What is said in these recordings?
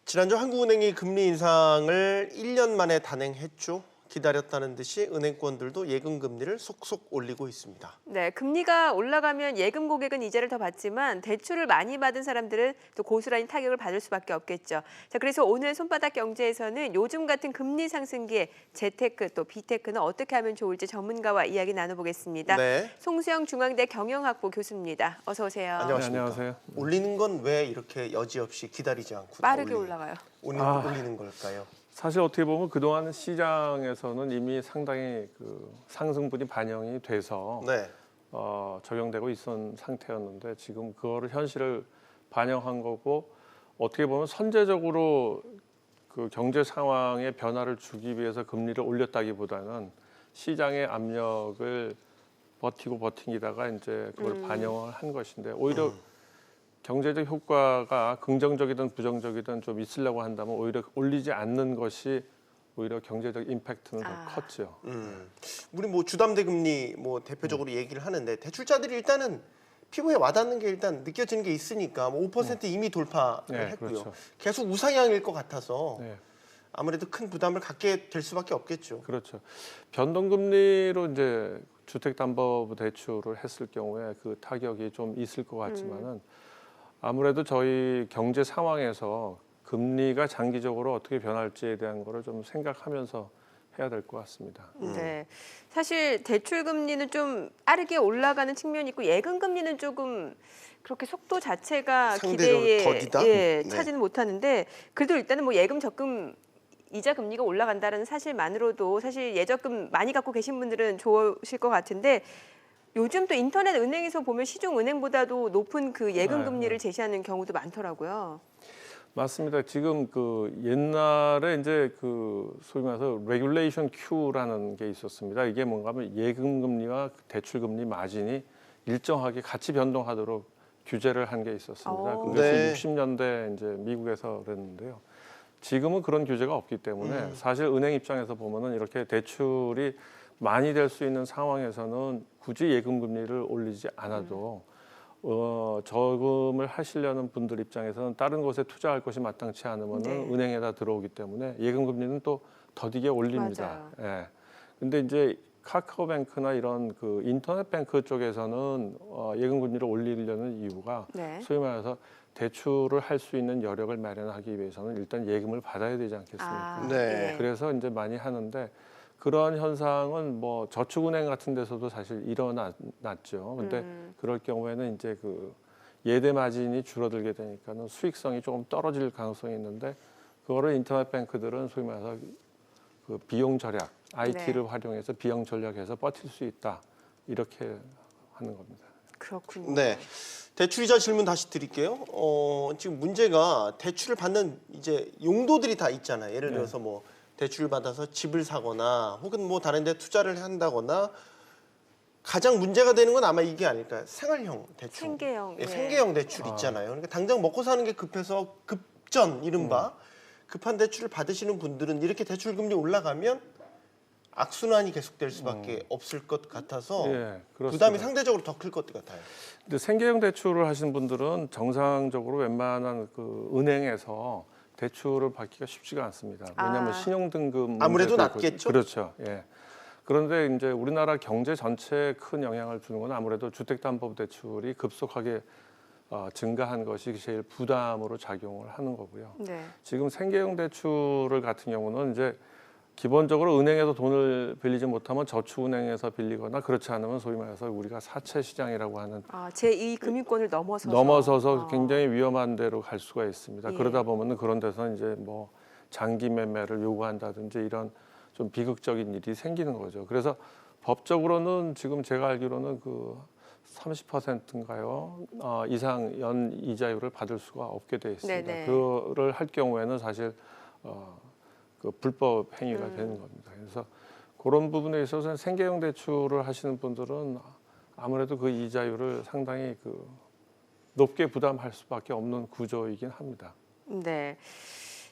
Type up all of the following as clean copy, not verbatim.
지난주 한국은행이 금리 인상을 1년 만에 단행했죠. 기다렸다는 듯이 은행권들도 예금 금리를 속속 올리고 있습니다. 네, 금리가 올라가면 예금 고객은 이자를 더 받지만 대출을 많이 받은 사람들은 또 고스란히 타격을 받을 수밖에 없겠죠. 자, 그래서 오늘 손바닥 경제에서는 요즘 같은 금리 상승기에 재테크 또 비테크는 어떻게 하면 좋을지 전문가와 이야기 나눠보겠습니다. 네. 송수영 중앙대 경영학부 교수입니다. 어서 오세요. 안녕하십니까. 네, 안녕하세요. 올리는 건 왜 이렇게 여지없이 기다리지 않고 빠르게 올라가요. 올리는 걸까요? 사실 어떻게 보면 그동안 시장에서는 이미 상당히 그 상승분이 반영이 돼서 네. 적용되고 있던 상태였는데 지금 그거를 현실을 반영한 거고 어떻게 보면 선제적으로 그 경제 상황의 변화를 주기 위해서 금리를 올렸다기보다는 시장의 압력을 버티기다가 이제 그걸 반영을 한 것인데 오히려 경제적 효과가 긍정적이든 부정적이든 좀 있으려고 한다면 오히려 올리지 않는 것이 오히려 경제적 임팩트는 더 컸죠. 우리 뭐 주담대 금리 뭐 대표적으로 얘기를 하는데 대출자들이 일단은 피부에 와닿는 게 일단 느껴지는 게 있으니까 뭐 5% 이미 돌파를 네, 했고요. 그렇죠. 계속 우상향일 것 같아서 네, 아무래도 큰 부담을 갖게 될 수밖에 없겠죠. 그렇죠. 변동금리로 이제 주택담보대출을 했을 경우에 그 타격이 좀 있을 것 같지만은 아무래도 저희 경제 상황에서 금리가 장기적으로 어떻게 변할지에 대한 거를 좀 생각하면서 해야 될 것 같습니다. 네, 사실 대출 금리는 좀 빠르게 올라가는 측면이 있고 예금 금리는 조금 그렇게 속도 자체가 상대적으로 기대에 더디다? 예, 네. 차지는 못하는데 그래도 일단은 뭐 예금 적금 이자 금리가 올라간다는 사실만으로도 사실 예적금 많이 갖고 계신 분들은 좋으실 것 같은데 요즘 또 인터넷 은행에서 보면 시중 은행보다도 높은 그 예금 금리를 제시하는 경우도 많더라고요. 맞습니다. 지금 그 옛날에 이제 그 소위 말해서 레귤레이션 Q라는 게 있었습니다. 이게 뭔가 하면 예금 금리와 대출 금리 마진이 일정하게 같이 변동하도록 규제를 한 게 있었습니다. 그것이 네. 60년대 이제 미국에서 그랬는데요. 지금은 그런 규제가 없기 때문에 사실 은행 입장에서 보면은 이렇게 대출이 많이 될 수 있는 상황에서는 굳이 예금 금리를 올리지 않아도 저금을 하시려는 분들 입장에서는 다른 곳에 투자할 것이 마땅치 않으면 네. 은행에다 들어오기 때문에 예금 금리는 또 더디게 올립니다. 맞아요. 예. 근데 이제 카카오뱅크나 이런 그 인터넷 뱅크 쪽에서는 예금 금리를 올리려는 이유가 네. 소위 말해서 대출을 할 수 있는 여력을 마련하기 위해서는 일단 예금을 받아야 되지 않겠습니까? 네. 예. 그래서 이제 많이 하는데 그런 현상은 뭐 저축은행 같은 데서도 사실 일어났죠. 근데 그럴 경우에는 이제 그 예대 마진이 줄어들게 되니까는 수익성이 조금 떨어질 가능성이 있는데 그거를 인터넷 뱅크들은 소위 말해서 그 비용 절약, IT를 활용해서 비용 절약해서 버틸 수 있다 이렇게 하는 겁니다. 그렇군요. 네. 대출이자 질문 다시 드릴게요. 지금 문제가 대출을 받는 이제 용도들이 다 있잖아요. 예를 들어서 뭐 대출을 받아서 집을 사거나 혹은 뭐 다른 데 투자를 한다거나 가장 문제가 되는 건 아마 이게 아닐까요? 생활형 대출. 생계형, 예. 생계형 대출 있잖아요. 그러니까 당장 먹고 사는 게 급해서 급전 이른바 급한 대출을 받으시는 분들은 이렇게 대출 금리 올라가면 악순환이 계속될 수밖에 없을 것 같아서 예, 그렇습니다. 부담이 상대적으로 더 클 것 같아요. 근데 생계형 대출을 하시는 분들은 정상적으로 웬만한 그 은행에서 대출을 받기가 쉽지가 않습니다. 왜냐하면 신용등급 아무래도 문제도 낮겠죠? 그렇죠. 예. 그런데 이제 우리나라 경제 전체에 큰 영향을 주는 건 아무래도 주택담보대출이 급속하게 증가한 것이 제일 부담으로 작용을 하는 거고요. 네. 지금 생계형 대출을 같은 경우는 이제 기본적으로 은행에서 돈을 빌리지 못하면 저축은행에서 빌리거나 그렇지 않으면 소위 말해서 우리가 사채 시장이라고 하는 제2 금융권을 넘어서서 굉장히 위험한 데로 갈 수가 있습니다. 예. 그러다 보면은 그런 데서 이제 뭐 장기 매매를 요구한다든지 이런 좀 비극적인 일이 생기는 거죠. 그래서 법적으로는 지금 제가 알기로는 그 30%인가요? 이상 연 이자율을 받을 수가 없게 돼 있습니다. 네네. 그를 할 경우에는 사실 그 불법 행위가 되는 겁니다. 그래서 그런 부분에 있어서는 생계형 대출을 하시는 분들은 아무래도 그 이자율을 상당히 그 높게 부담할 수밖에 없는 구조이긴 합니다. 네.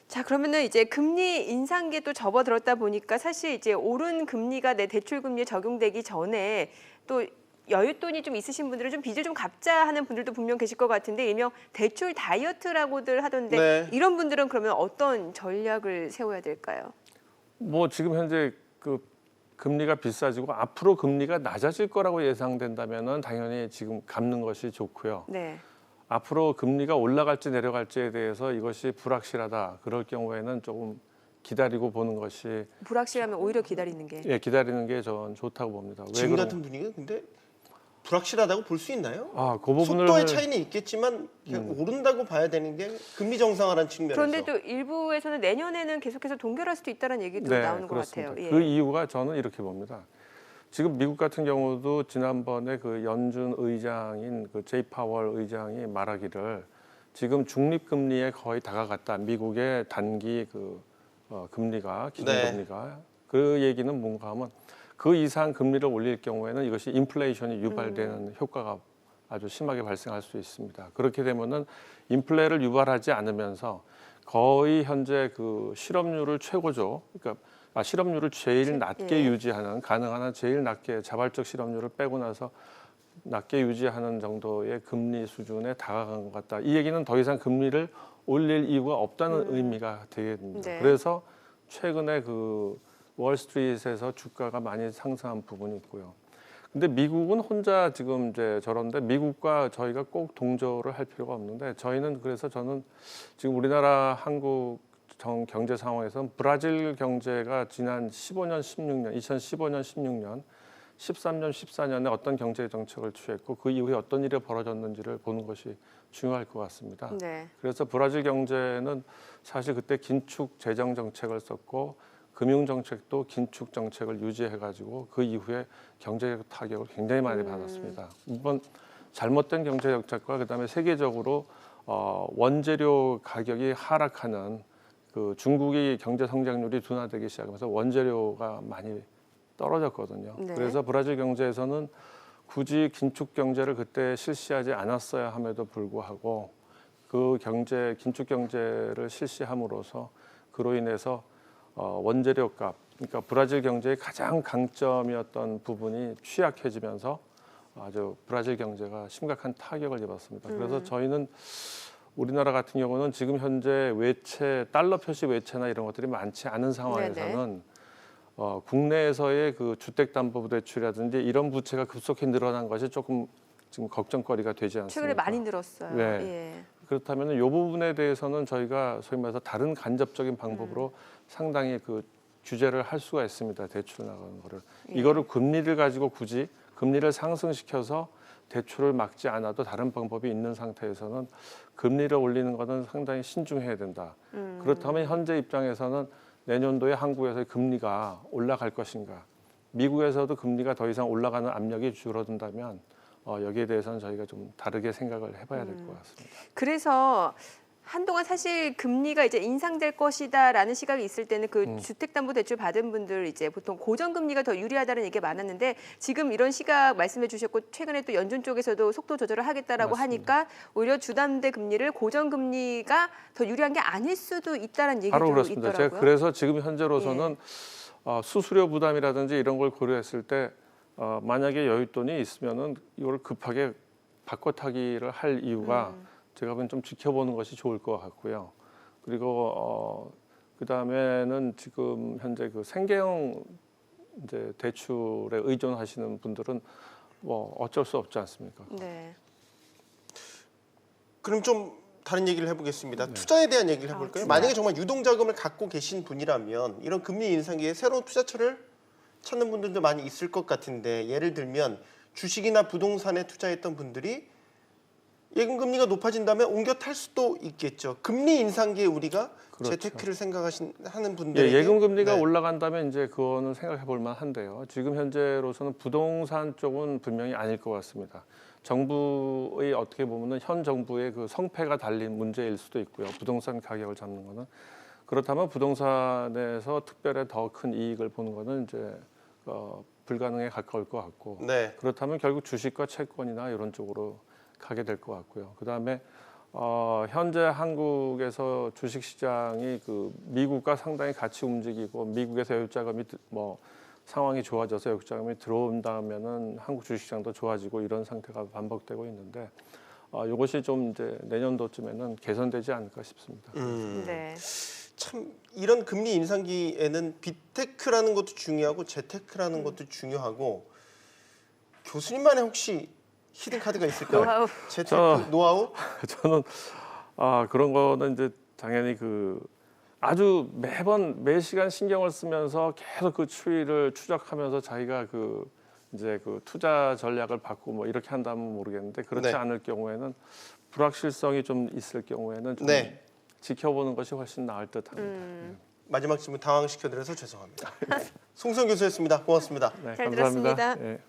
자, 그러면은 이제 금리 인상기에 또 접어들었다 보니까 사실 이제 오른 금리가 내 대출 금리에 적용되기 전에 또 여윳돈이 좀 있으신 분들은 좀 빚을 좀 갚자 하는 분들도 분명 계실 것 같은데 일명 대출 다이어트라고들 하던데 네. 이런 분들은 그러면 어떤 전략을 세워야 될까요? 뭐 지금 현재 그 금리가 비싸지고 앞으로 금리가 낮아질 거라고 예상된다면은 당연히 지금 갚는 것이 좋고요. 네. 앞으로 금리가 올라갈지 내려갈지에 대해서 이것이 불확실하다. 그럴 경우에는 조금 기다리고 보는 것이 불확실하면 오히려 기다리는 게. 예, 기다리는 게 전 좋다고 봅니다. 왜 지금 그런- 같은 분위기가 근데 불확실하다고 볼 수 있나요? 그 부분을 속도의 차이는 있겠지만 그냥 오른다고 봐야 되는 게 금리 정상화라는 측면에서. 그런데 또 일부에서는 내년에는 계속해서 동결할 수도 있다는 얘기도 네, 나오는 것 그렇습니다. 같아요. 예. 그 이유가 저는 이렇게 봅니다. 지금 미국 같은 경우도 지난번에 그 연준 의장인 그 제이 파월 의장이 말하기를 지금 중립 금리에 거의 다가갔다. 미국의 단기 금리가 기준금리가 그 얘기는 뭔가 하면 그 이상 금리를 올릴 경우에는 이것이 인플레이션이 유발되는 효과가 아주 심하게 발생할 수 있습니다. 그렇게 되면은 인플레를 유발하지 않으면서 거의 현재 그 실업률을 최고죠. 그러니까 실업률을 제일 낮게 예. 유지하는 가능한 한 제일 낮게 자발적 실업률을 빼고 나서 낮게 유지하는 정도의 금리 수준에 다가간 것 같다. 이 얘기는 더 이상 금리를 올릴 이유가 없다는 의미가 되겠습니다. 네. 그래서 최근에 그 월스트리트에서 주가가 많이 상승한 부분이 있고요. 근데 미국은 혼자 지금 이제 저런데 미국과 저희가 꼭 동조를 할 필요가 없는데 저희는 그래서 저는 지금 우리나라 한국 경제 상황에서 브라질 경제가 지난 15년, 16년, 2015년, 16년, 13년, 14년에 어떤 경제 정책을 취했고 그 이후에 어떤 일이 벌어졌는지를 보는 것이 중요할 것 같습니다. 네. 그래서 브라질 경제는 사실 그때 긴축 재정 정책을 썼고 금융 정책도 긴축 정책을 유지해가지고 그 이후에 경제적 타격을 굉장히 많이 받았습니다. 이번 잘못된 경제 정책과 그다음에 세계적으로 원재료 가격이 하락하는 그 중국이 경제 성장률이 둔화되기 시작하면서 원재료가 많이 떨어졌거든요. 네. 그래서 브라질 경제에서는 굳이 긴축 경제를 그때 실시하지 않았어야 함에도 불구하고 그 긴축 경제를 실시함으로써 그로 인해서 원재료 값, 그러니까 브라질 경제의 가장 강점이었던 부분이 취약해지면서 아주 브라질 경제가 심각한 타격을 입었습니다. 그래서 저희는 우리나라 같은 경우는 지금 현재 외채, 달러 표시 외채나 이런 것들이 많지 않은 상황에서는 국내에서의 그 주택담보대출이라든지 이런 부채가 급속히 늘어난 것이 조금 지금 걱정거리가 되지 않습니까? 최근에 많이 늘었어요. 네. 예. 그렇다면 이 부분에 대해서는 저희가 소위 말해서 다른 간접적인 방법으로 상당히 그 규제를 할 수가 있습니다. 대출 나가는 거를. 이거를 금리를 가지고 굳이 금리를 상승시켜서 대출을 막지 않아도 다른 방법이 있는 상태에서는 금리를 올리는 것은 상당히 신중해야 된다. 그렇다면 현재 입장에서는 내년도에 한국에서의 금리가 올라갈 것인가? 미국에서도 금리가 더 이상 올라가는 압력이 줄어든다면 여기에 대해서는 저희가 좀 다르게 생각을 해봐야 될 것 같습니다. 그래서 한동안 사실 금리가 이제 인상될 것이다라는 시각이 있을 때는 그 주택담보대출 받은 분들 이제 보통 고정금리가 더 유리하다는 얘기가 많았는데 지금 이런 시각 말씀해 주셨고 최근에 또 연준 쪽에서도 속도 조절을 하겠다라고 맞습니다. 하니까 오히려 주담대 금리를 고정금리가 더 유리한 게 아닐 수도 있다는 얘기도 바로 그렇습니다. 있더라고요. 제가 그래서 지금 현재로서는 수수료 부담이라든지 이런 걸 고려했을 때 만약에 여윳돈이 있으면은 이걸 급하게 바꿔타기를 할 이유가 제가 보기엔 좀 지켜보는 것이 좋을 것 같고요. 그리고 그 다음에는 지금 현재 그 생계형 이제 대출에 의존하시는 분들은 뭐 어쩔 수 없지 않습니까? 네. 그럼 좀 다른 얘기를 해보겠습니다. 투자에 대한 얘기를 해볼까요? 투자. 만약에 정말 유동자금을 갖고 계신 분이라면 이런 금리 인상기에 새로운 투자처를 찾는 분들도 많이 있을 것 같은데 예를 들면 주식이나 부동산에 투자했던 분들이 예금 금리가 높아진다면 옮겨 탈 수도 있겠죠. 금리 인상기에 우리가 그렇죠. 재테크를 생각하는 분들에게 예금 금리가 네. 올라간다면 이제 그거는 생각해 볼 만한데요. 지금 현재로서는 부동산 쪽은 분명히 아닐 것 같습니다. 정부의 어떻게 보면은 현 정부의 그 성패가 달린 문제일 수도 있고요. 부동산 가격을 잡는 거는 그렇다면 부동산에서 특별히 더 큰 이익을 보는 거는 이제 불가능에 가까울 것 같고 네. 그렇다면 결국 주식과 채권이나 이런 쪽으로 가게 될 것 같고요. 그다음에 현재 한국에서 주식 시장이 그 미국과 상당히 같이 움직이고 미국에서 여윳자금이 뭐 상황이 좋아져서 외국 자금이 들어온다면은 한국 주식시장도 좋아지고 이런 상태가 반복되고 있는데 이것이 좀 이제 내년도쯤에는 개선되지 않을까 싶습니다. 네. 참 이런 금리 인상기에는 빅테크라는 것도 중요하고 재테크라는 것도 중요하고 교수님만의 혹시 히든 카드가 있을까요? 노하우. 재테크 노하우? 저는 그런 거는 이제 당연히 아주 매 시간 신경을 쓰면서 계속 그 추이를 추적하면서 자기가 이제 투자 전략을 바꾸고 뭐 이렇게 한다면 모르겠는데 그렇지 네. 않을 경우에는 불확실성이 좀 있을 경우에는 좀 네. 지켜보는 것이 훨씬 나을 듯합니다. 마지막 질문 당황시켜드려서 죄송합니다. 송선 교수였습니다. 고맙습니다. 네, 잘 감사합니다. 들었습니다. 예.